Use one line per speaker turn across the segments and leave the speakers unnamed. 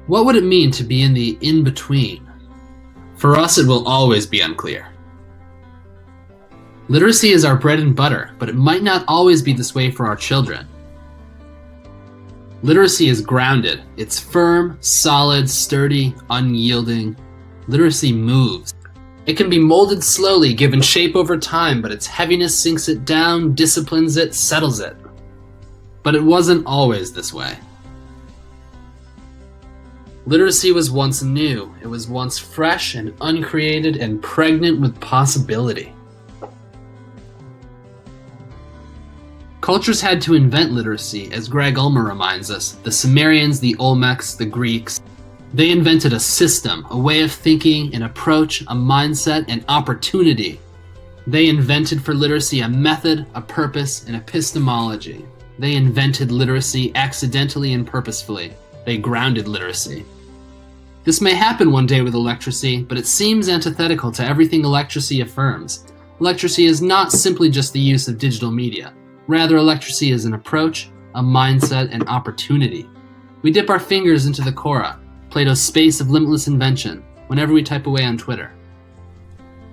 What would it mean to be in the in-between? For us, it will always be unclear. Literacy is our bread and butter, but it might not always be this way for our children. Literacy is grounded. It's firm, solid, sturdy, unyielding. Literacy moves. It can be molded slowly, given shape over time, but its heaviness sinks it down, disciplines it, settles it. But it wasn't always this way. Literacy was once new. It was once fresh and uncreated and pregnant with possibility. Cultures had to invent literacy, as Greg Ulmer reminds us. The Sumerians, the Olmecs, the Greeks. They invented a system, a way of thinking, an approach, a mindset, an opportunity. They invented for literacy a method, a purpose, an epistemology. They invented literacy accidentally and purposefully. They grounded literacy. This may happen one day with electracy, but it seems antithetical to everything electracy affirms. Electracy is not simply just the use of digital media. Rather, electracy is an approach, a mindset, an opportunity. We dip our fingers into the Quora, Plato's space of limitless invention, whenever we type away on Twitter.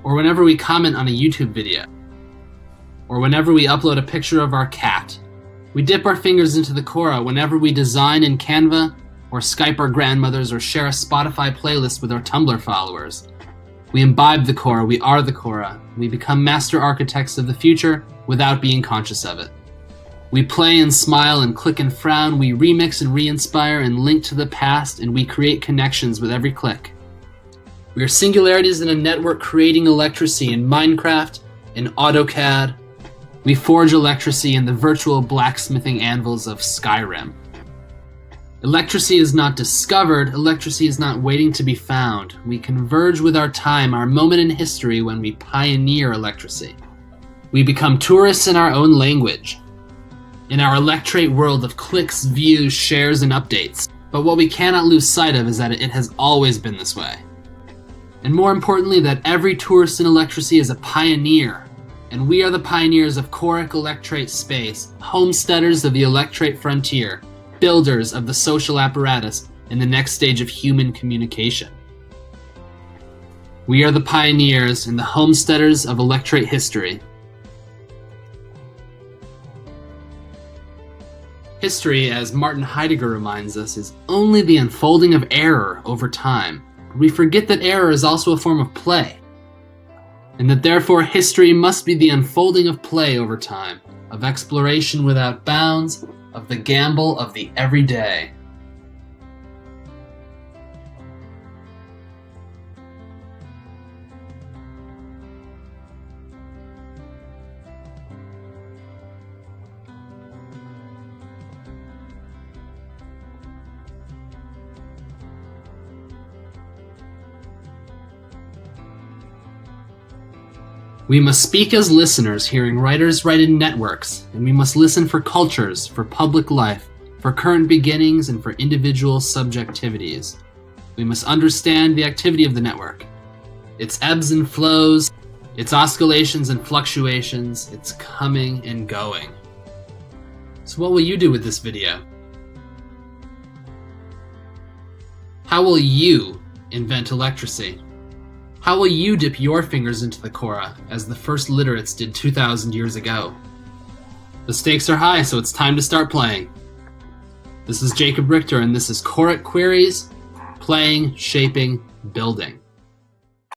Or whenever we comment on a YouTube video. Or whenever we upload a picture of our cat. We dip our fingers into the Quora whenever we design in Canva, or Skype our grandmothers, or share a Spotify playlist with our Tumblr followers. We imbibe the Quora, we are the Quora. We become master architects of the future without being conscious of it. We play and smile and click and frown, we remix and re-inspire and link to the past, and we create connections with every click. We are singularities in a network creating electracy in Minecraft, in AutoCAD. We forge electracy in the virtual blacksmithing anvils of Skyrim. Electracy is not discovered, electracy is not waiting to be found. We converge with our time, our moment in history when we pioneer electracy. We become tourists in our own language, in our electrate world of clicks, views, shares, and updates. But what we cannot lose sight of is that it has always been this way. And more importantly, that every tourist in electracy is a pioneer. And we are the pioneers of Choric electrate space, homesteaders of the electrate frontier, builders of the social apparatus in the next stage of human communication. We are the pioneers and the homesteaders of electrate history. History, as Martin Heidegger reminds us, is only the unfolding of error over time. We forget that error is also a form of play, and that therefore history must be the unfolding of play over time, of exploration without bounds, of the gamble of the everyday. We must speak as listeners, hearing writers write in networks, and we must listen for cultures, for public life, for current beginnings, and for individual subjectivities. We must understand the activity of the network, its ebbs and flows, its oscillations and fluctuations, its coming and going. So what will you do with this video? How will you invent electracy? How will you dip your fingers into the Quora, as the first literates did 2,000 years ago? The stakes are high, so it's time to start playing. This is Jacob Richter, and this is Choric Queries, Playing, Shaping, Building.